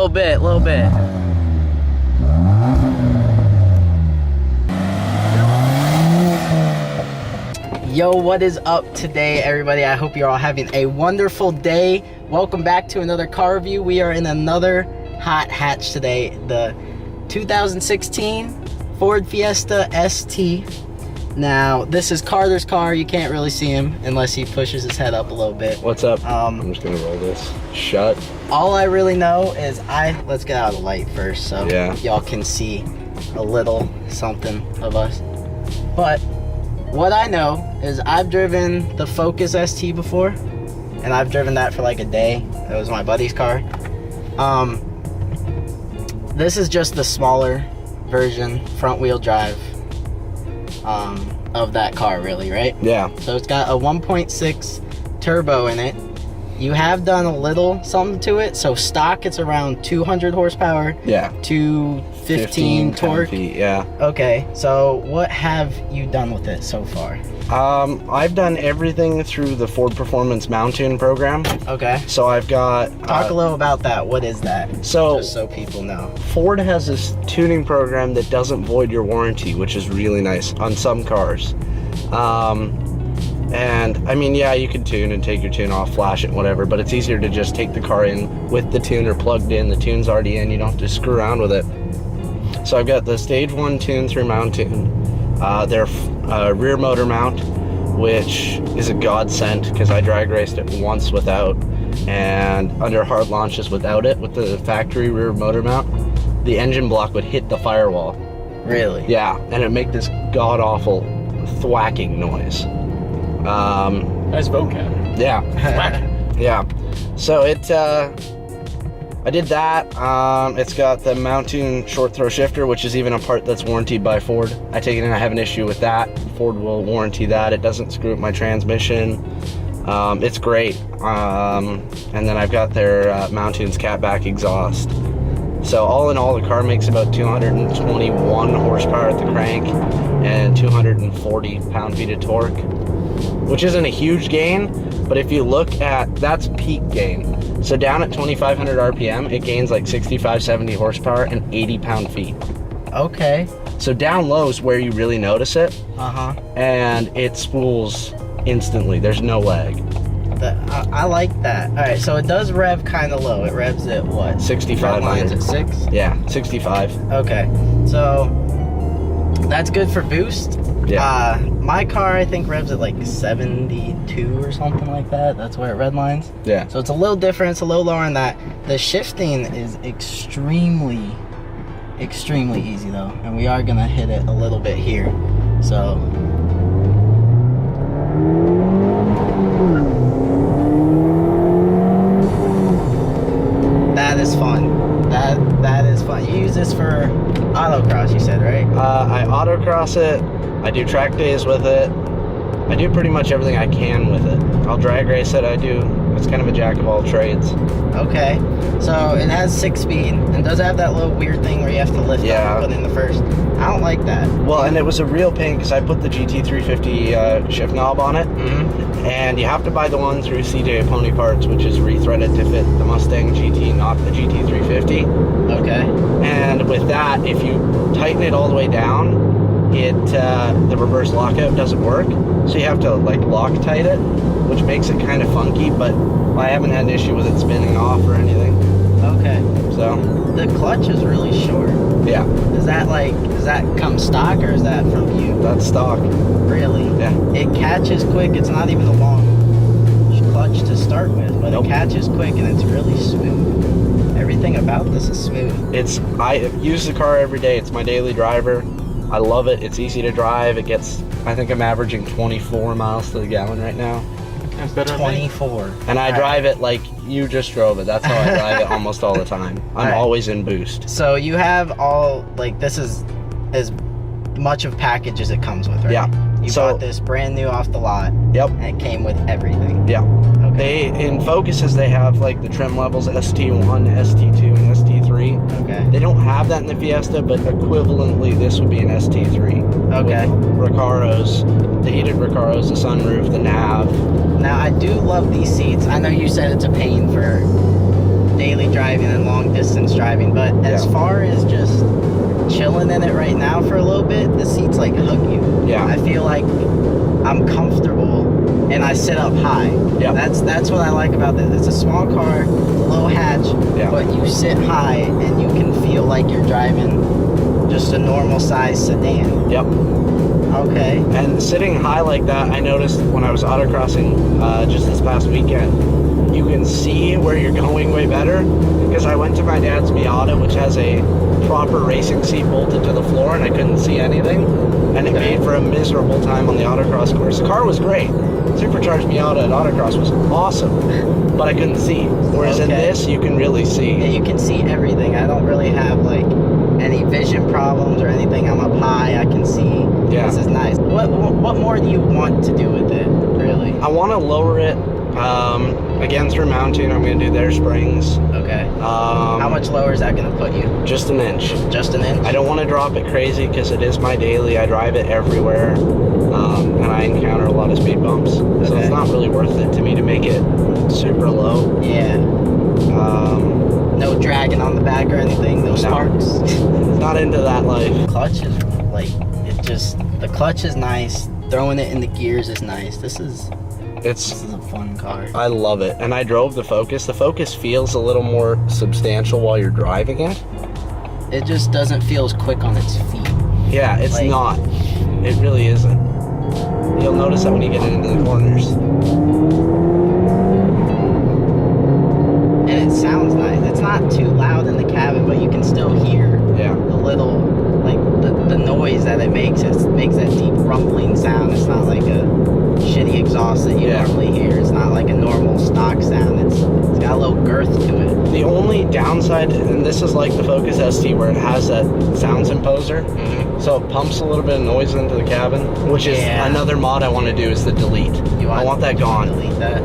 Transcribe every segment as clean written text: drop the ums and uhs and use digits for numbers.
Little bit. Yo, what is up today, everybody? I hope you're all having a wonderful day. Welcome back to another car review. We are in another hot hatch today, the 2016 Ford Fiesta ST. Now, this is Carter's car. You can't really see him unless he pushes his head up a little bit. What's up? I'm just gonna roll this shut. All I really know is let's get out of the light first so yeah, y'all can see a little something of us. But what I know is I've driven the Focus ST before, and I've driven that for like a day. It was my buddy's car. This is just the smaller version, front wheel drive of that car, really, right? Yeah. So it's got a 1.6 turbo in it. You have done a little something to it. So stock, it's around 200 horsepower. Yeah. 215 torque. Feet, yeah. Okay. So what have you done with it so far? I've done everything through the Ford Performance Mountain program. Okay. So I've got... Talk a little about that. What is that? So, just so people know. Ford has this tuning program that doesn't void your warranty, which is really nice on some cars. And I mean, yeah, you can tune and take your tune off, flash it, whatever, but it's easier to just take the car in with the tuner plugged in. The tune's already in, you don't have to screw around with it. So I've got the stage 1 tune through Mountain, their rear motor mount, which is a godsend because I drag raced it once without, and under hard launches without it, with the factory rear motor mount, the engine block would hit the firewall. Really? Yeah, and it'd make this god-awful thwacking noise. Nice vocab. Yeah. Yeah. So I did that. It's got the Mountain short throw shifter, which is even a part that's warranted by Ford. I take it in, I have an issue with that. Ford will warranty that. It doesn't screw up my transmission. It's great. And then I've got their Mountain's catback exhaust. So all in all, the car makes about 221 horsepower at the crank and 240 pound-feet of torque, which isn't a huge gain, but if you look at, that's peak gain. So down at 2,500 RPM, it gains like 65, 70 horsepower and 80 pound-feet. Okay. So down low is where you really notice it. Uh-huh. And it spools instantly. There's no lag. I like that. All right, so it does rev kind of low. It revs at what? 65. Lines at 6? Yeah, 65. Okay, so that's good for boost. Yeah. My car, I think, revs at like 72 or something like that. That's where it redlines. Yeah. So it's a little different. It's a little lower than that. The shifting is extremely easy, though. And we are going to hit it a little bit here. So... that is fun. That is fun. You use this for autocross, you said, right? I autocross it. I do track days with it. I do pretty much everything I can with it. I'll drag race it. It's kind of a jack of all trades. Okay. So it has 6-speed and does have that little weird thing where you have to lift up and put in the first. I don't like that. Well, and it was a real pain because I put the GT350 shift knob on it. Mm-hmm. And you have to buy the one through CJ Pony Parts, which is rethreaded to fit the Mustang GT, not the GT350. Okay. And with that, if you tighten it all the way down, the reverse lockout doesn't work. So you have to like Loctite it, which makes it kind of funky, but I haven't had an issue with it spinning off or anything. Okay. So the clutch is really short. Yeah. Does that come stock or is that from you? That's stock. Really? Yeah. It catches quick. It's not even a long clutch to start with, but it catches quick and it's really smooth. Everything about this is smooth. I use the car every day. It's my daily driver. I love it. It's easy to drive. It gets, I think I'm averaging 24 miles to the gallon right now. That's better 24. And I drive it like you just drove it. That's how I drive it almost all the time. I'm always in boost. So you have all, like, this is as much of package as it comes with, right? Yeah. You bought this brand new off the lot. Yep. And it came with everything. Yeah. Okay. In Focuses, they have like the trim levels ST1, ST2, and ST3. Okay. They don't have that in the Fiesta, but equivalently, this would be an ST3. Okay. Recaros, the heated Recaros, the sunroof, the nav. Now, I do love these seats. I know you said it's a pain for daily driving and long distance driving. But as far as just chilling in it right now for a little bit, the seats like hug you. Yeah. I feel like I'm comfortable and I sit up high. Yeah. That's what I like about this. It's a small car, low hatch, but you sit high and you can feel like you're driving just a normal size sedan. Yep. Okay. And sitting high like that, I noticed when I was autocrossing just this past weekend, you can see where you're going way better, because I went to my dad's Miata, which has a proper racing seat bolted to the floor, and I couldn't see anything, and it made for a miserable time on the autocross course. The car was great. Supercharged Miata at autocross was awesome, but I couldn't see. Whereas in this, you can really see. Yeah, you can see everything. I don't really have like any vision problems or anything. I'm up high, I can see. Yeah. This is nice. What more do you want to do with it, really? I want to lower it, again, through mounting. I'm going to do their springs. Okay. How much lower is that going to put you? Just an inch. Just an inch? I don't want to drop it crazy because it is my daily. I drive it everywhere, and I encounter a lot of speed bumps. So it's not really worth it to me to make it super low. Yeah. No dragging on the back or anything? No sparks? Not into that life. Clutch is like, the clutch is nice. Throwing it in the gears is nice. This is a fun car. I love it. And I drove the Focus. The Focus feels a little more substantial while you're driving it. It just doesn't feel as quick on its feet. Yeah, it's not. It really isn't. You'll notice that when you get into the corners. And it sounds nice. It's not too loud in the cabin, but you can still hear the little, like, the noise that it makes. It makes that deep rumbling sound. It's not like a shitty exhaust that you normally hear. It's not like a normal stock sound. It's got a little girth to it. The only downside, and this is like the Focus ST where it has that sounds imposer, so it pumps a little bit of noise into the cabin, which is another mod I want to do, is the delete. I want that gone. Delete that.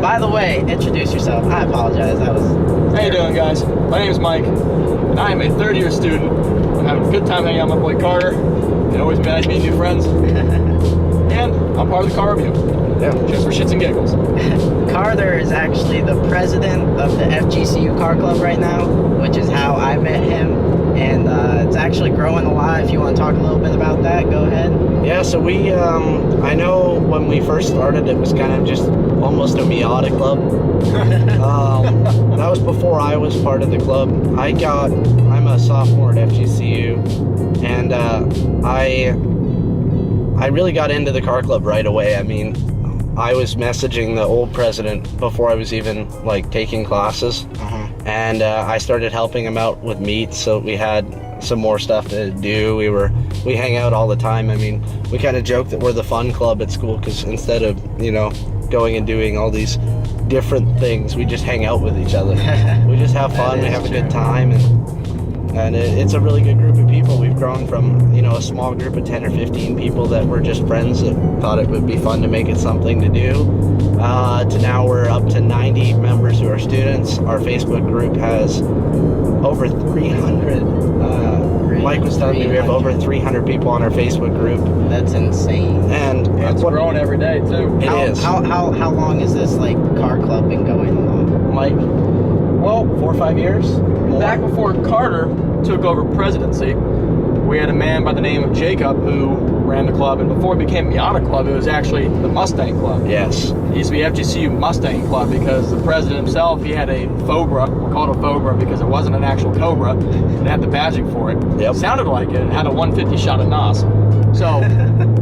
By the way, introduce yourself. I apologize. How you doing, guys? My name is Mike, and I am a third-year student. I'm having a good time hanging out with my boy Carter. It always nice meeting new friends. And I'm part of the car review. Yeah. Just for shits and giggles. Carter is actually the president of the FGCU car club right now, which is how I met him. And it's actually growing a lot. If you want to talk a little bit about that, go ahead. Yeah, so we, I know when we first started, it was kind of just almost a Miata club. That was before I was part of the club. I'm a sophomore at FGCU, and I really got into the car club right away. I mean, I was messaging the old president before I was even like taking classes, and I started helping him out with meets, so we had some more stuff to do. We hang out all the time. I mean, we kind of joke that we're the fun club at school, because instead of, going and doing all these different things, we just hang out with each other. We just have fun, we have a good time, and it's a really good group of people. We've grown from, a small group of 10 or 15 people that were just friends that thought it would be fun to make it something to do, to now we're up to 90 members who are students. Our Facebook group has over 300. Mike was telling me we have over 300 people on our Facebook group. That's insane. And it's growing every day too. It is. How long is this like car club been going on? Mike? Well, 4 or 5 years. Back before Carter took over presidency, we had a man by the name of Jacob who ran the club, and before it became Miata Club, it was actually the Mustang Club. Yes. It used to be FGCU Mustang Club because the president himself, he had a Cobra. We called it a Cobra because it wasn't an actual Cobra. It had the badging for it. Yep. It sounded like it. It had a 150 shot of NOS. So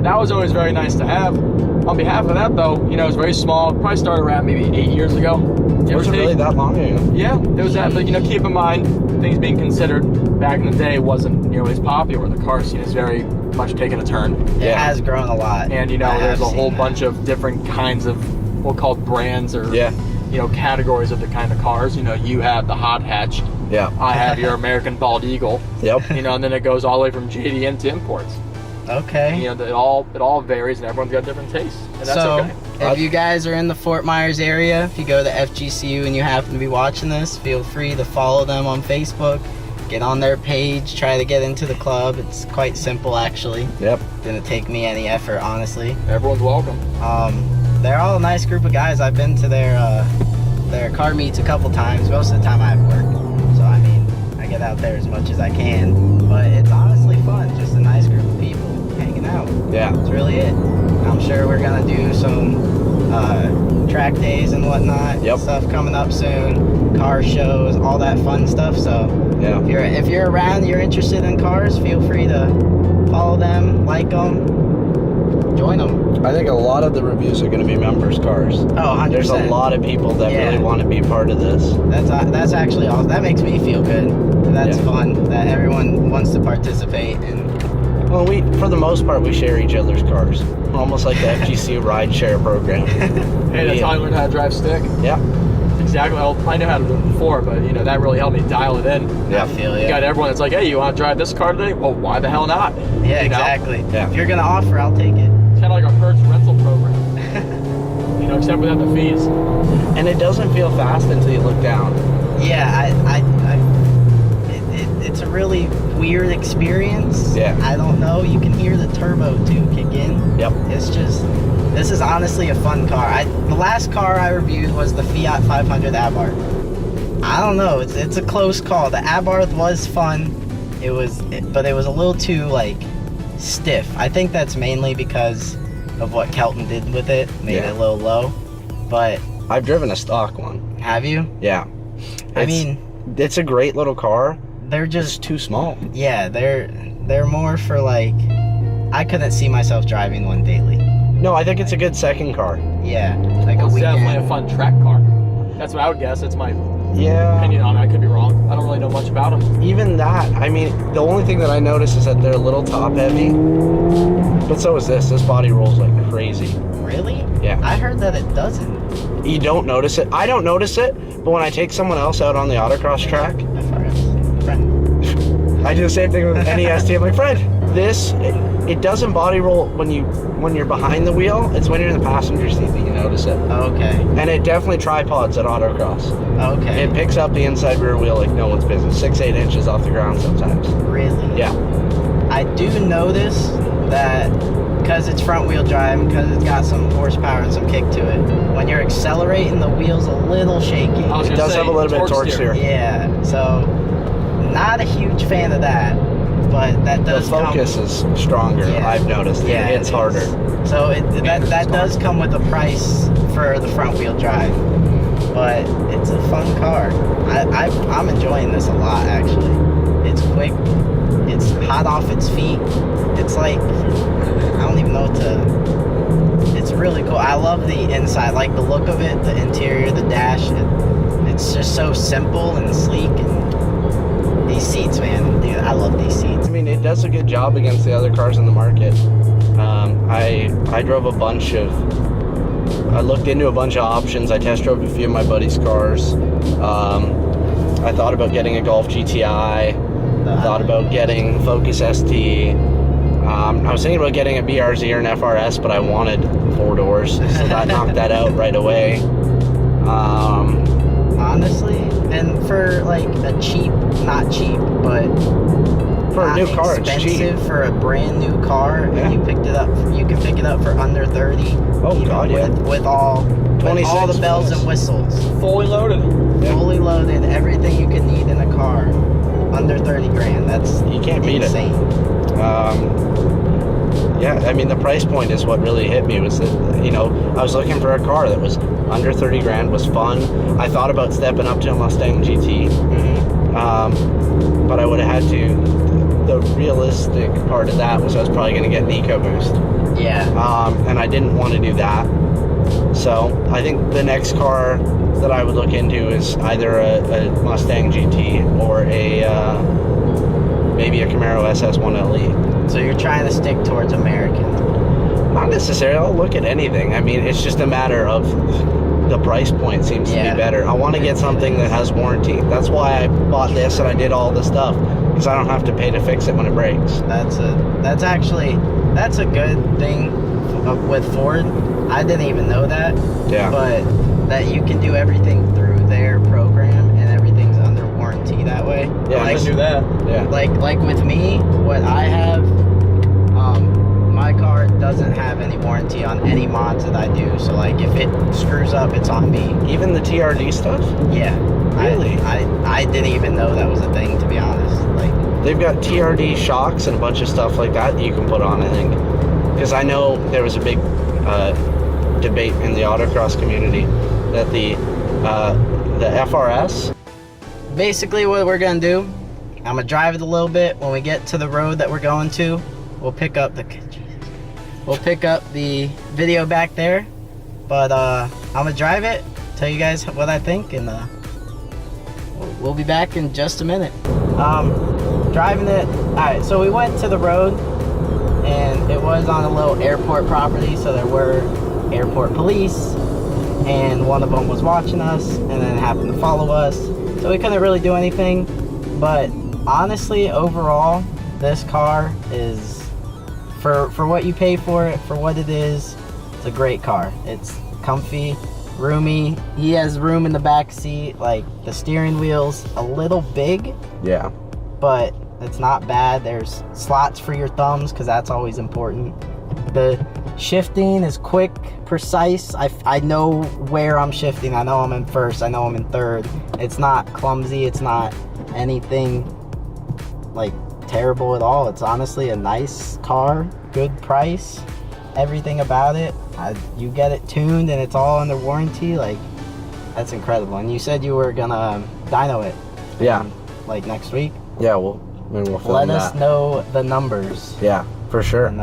that was always very nice to have. On behalf of that, though, it was very small. It probably started around maybe 8 years ago. Was it really that long ago? Yeah, it was that. But keep in mind, things being considered back in the day wasn't nearly as popular. The car scene is very much taking a turn. It has grown a lot. And there's a whole bunch of different kinds of we'll call brands or categories of the kind of cars. You have the hot hatch. Yeah. I have your American Bald Eagle. Yep. And then it goes all the way from JDM to imports. Okay. It all varies, and everyone's got different tastes, and that's okay. If you guys are in the Fort Myers area, if you go to FGCU and you happen to be watching this, feel free to follow them on Facebook. Get on their page, try to get into the club. It's quite simple, actually. Yep. Didn't take me any effort, honestly. Everyone's welcome. They're all a nice group of guys. I've been to their there. Car meets a couple times. Most of the time I have work, so I mean, I get out there as much as I can. But it's honestly fun. Just a nice group of people hanging out. Yeah. That's really it. I'm sure we're gonna do some track days and whatnot. Yep. Stuff coming up soon. Car shows, all that fun stuff. So Yeah. if you're around, you're interested in cars, feel free to follow them, like them, join them. I think a lot of the reviews are going to be members' cars. Oh, 100%. There's a lot of people that Yeah. really want to be part of this. That's actually awesome. That makes me feel good. That's Yeah. fun that everyone wants to participate. And Well, for the most part, we share each other's cars. We're almost like the FGCU ride share program. Hey, that's how I learned how to drive stick. Yeah. Exactly. Well, I knew how to do it before, but that really helped me dial it in. Yeah. I feel You you. got everyone that's like, hey, you want to drive this car today? Well, why the hell not? Yeah, You know? exactly. Yeah. If you're gonna offer, I'll take it. It's kind of like a Hertz rental program. Except without the fees. And it doesn't feel fast until you look down. Yeah, it's a really weird experience. Yeah. I don't know. You can hear the turbo too kick in. Yep. This is honestly a fun car. The last car I reviewed was the Fiat 500 Abarth. I don't know. It's a close call. The Abarth was fun. But it was a little too stiff. I think that's mainly because of what Kelton did with it. Made it a little low. But I've driven a stock one. have you? Yeah. I mean, it's a great little car. they're Just just too small. yeah. They're more for I couldn't see myself driving one daily. No, I think it's a good second car. Yeah, like Well, a it's weekend. definitely a fun track car. That's what I would guess. That's my Yeah. opinion on it. I could be wrong. I don't really know much about them. Even that, I mean, the only thing that I notice is that they're a little top heavy. But so is this. This body rolls like crazy. Really? Yeah. I heard that it doesn't. You don't notice it. I don't notice it, but when I take someone else out on the autocross track, Friend. I do the same thing with any ST. I'm like, Fred, it doesn't body roll when you're behind the wheel. It's when you're in the passenger seat that you notice it. Okay. And it definitely tripods at autocross. Okay. It picks up the inside rear wheel like no one's business. 6-8 inches off the ground sometimes. Really? Yeah. I do notice that because it's front wheel drive, because it's got some horsepower and some kick to it. When you're accelerating, the wheel's a little shaky. I was It gonna does say, have a little bit of torque steer. Yeah. So, not a huge fan of that, but that The does Focus is stronger. Yeah. I've noticed. Yeah, It hits it is. harder. So that is does come with a price for the front wheel drive, but it's a fun car. I'm enjoying this a lot actually. It's quick. It's hot off its feet. It's I don't even know what to. It's really cool. I love the inside, like the look of it, the interior, the dash. It's just so simple and sleek. And these seats, man, dude, I love these seats. I mean, it does a good job against the other cars in the market. I drove a bunch of. I looked into a bunch of options. I test drove a few of my buddies' cars. I thought about getting a Golf GTI. Thought about getting Focus ST. I was thinking about getting a BRZ or an FRS, but I wanted 4 doors, so that knocked that out right away. Honestly, and for a cheap, not cheap, but For a not new car, it's cheap. expensive for a brand new car, Yeah. and you picked it up. You can pick it up for under 30. Oh, even God, yeah. With all the 26 bells plus. and whistles, Fully loaded. Yeah. fully loaded, everything you can need in a car, under 30 grand. That's You can't beat it. insane. Yeah, I mean, the price point is what really hit me. Was that, I was looking for a car that was under 30 grand, was fun. I thought about stepping up to a Mustang GT, but I would have had to. The realistic part of that was I was probably going to get an EcoBoost, Yeah. and I didn't want to do that. So I think the next car that I would look into is either a Mustang GT or maybe a Camaro SS1 LE. So you're trying to stick towards American. Not necessarily. I'll look at anything. I mean, it's just a matter of the price point seems to Yeah. be better. I want to get something that has warranty. That's why I bought this and I did all this stuff, because I don't have to pay to fix it when it breaks. That's a good thing with Ford. I didn't even know that. Yeah. But that you can do everything through their program and everything's under warranty that way. Yeah, I like, didn't do that. Yeah. like with me, what I have, my car doesn't have any warranty on any mods that I do. So like if it screws up, it's on me. Even the TRD stuff? Yeah. Really? I didn't even know that was a thing, to be honest. Like, they've got TRD shocks and a bunch of stuff like that you can put on, I think. Because I know there was a big debate in the autocross community that the FRS. Basically what we're gonna do, I'm gonna drive it a little bit. When we get to the road that we're going to, we'll pick up the video back there. But I'm gonna drive it, tell you guys what I think, and we'll be back in just a minute. Driving it. Alright, so we went to the road, and it was on a little airport property, so there were airport police, and one of them was watching us, and then happened to follow us, so we couldn't really do anything. But honestly, overall, this car is, for what you pay for it, for what it is, it's a great car. It's comfy, roomy. He has room in the back seat. Like, the steering wheel's a little big, Yeah. but it's not bad. There's slots for your thumbs, because that's always important. The shifting is quick, precise. I know where I'm shifting. I know I'm in first. I know I'm in third. It's not clumsy. It's not anything like terrible at all. It's honestly a nice car, good price, everything about it. You get it tuned and it's all under warranty. Like, that's incredible. And you said you were gonna dyno it. Yeah. Like next week. Yeah, we'll film Let that. us know the numbers. Yeah, for sure. And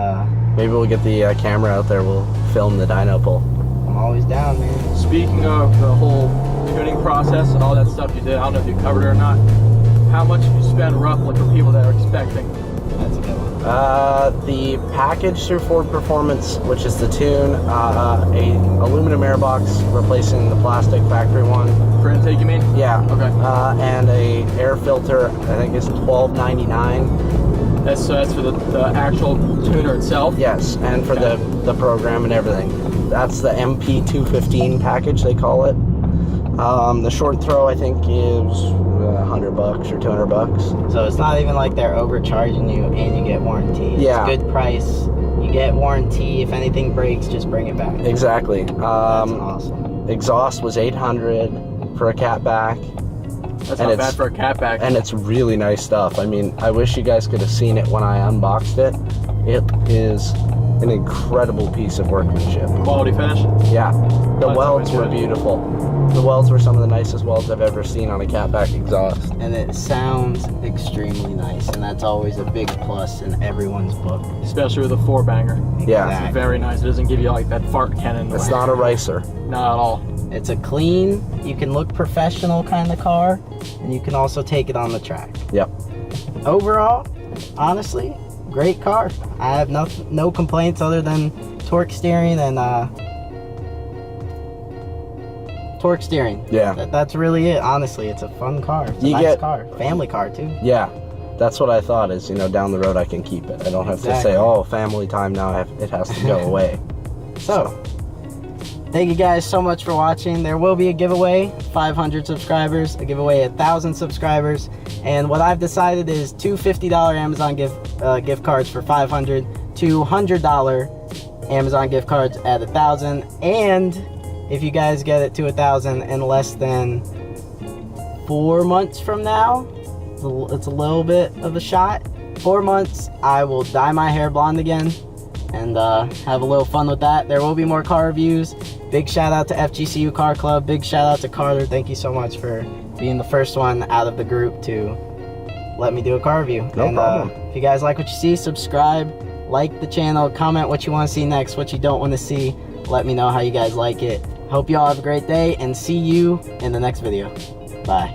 maybe we'll get the camera out there. We'll film the dyno pull. I'm always down, man. Speaking of the whole tuning process and all that stuff you did, I don't know if you covered it or not. How much did you spend roughly for people that are expecting? That's a good one. The package through Ford Performance, which is the tune, a aluminum airbox replacing the plastic factory one. For intake, you mean? Yeah. Okay. And a air filter. I think it's $12.99. That's for the actual tuner itself? Yes, and for the program and everything. That's the MP215 package, they call it. The short throw, I think, is $100 or $200. So it's not even like they're overcharging you and you get warranty. Yeah. It's good price. You get warranty. If anything breaks, just bring it back. Exactly. That's awesome. Exhaust was $800 for a catback. That's not bad for a catback. And it's really nice stuff. I mean, I wish you guys could have seen it when I unboxed it. It is an incredible piece of workmanship. Quality finish? Yeah. The That's welds were always good. beautiful. The welds were some of the nicest welds I've ever seen on a catback exhaust. And it sounds extremely nice, and that's always a big plus in everyone's book. Especially with a 4-banger. Yeah. Exactly. Very nice. It doesn't give you like that fart cannon. It's not a racer. Not at all. It's a clean, you can look professional kind of car, and you can also take it on the track. Yep. Overall, honestly, great car. I have no complaints other than torque steering and torque steering. Yeah. That's really it. Honestly, it's a fun car. It's a nice car. Family car too. Yeah. That's what I thought is, down the road I can keep it. I don't have to say, oh, family time now, it has to go away. So, thank you guys so much for watching. There will be a giveaway, 500 subscribers, a giveaway 1,000 subscribers, and what I've decided is two $50 Amazon gift cards for 500, two $100 Amazon gift cards at 1,000, and if you guys get it to 1,000 in less than 4 months from now, it's a little bit of a shot. 4 months, I will dye my hair blonde again and have a little fun with that. There will be more car reviews. Big shout out to FGCU Car Club. Big shout out to Carter. Thank you so much for being the first one out of the group to let me do a car review. No problem. If you guys like what you see, subscribe, like the channel, comment what you want to see next, what you don't want to see. Let me know how you guys like it. Hope you all have a great day and see you in the next video. Bye.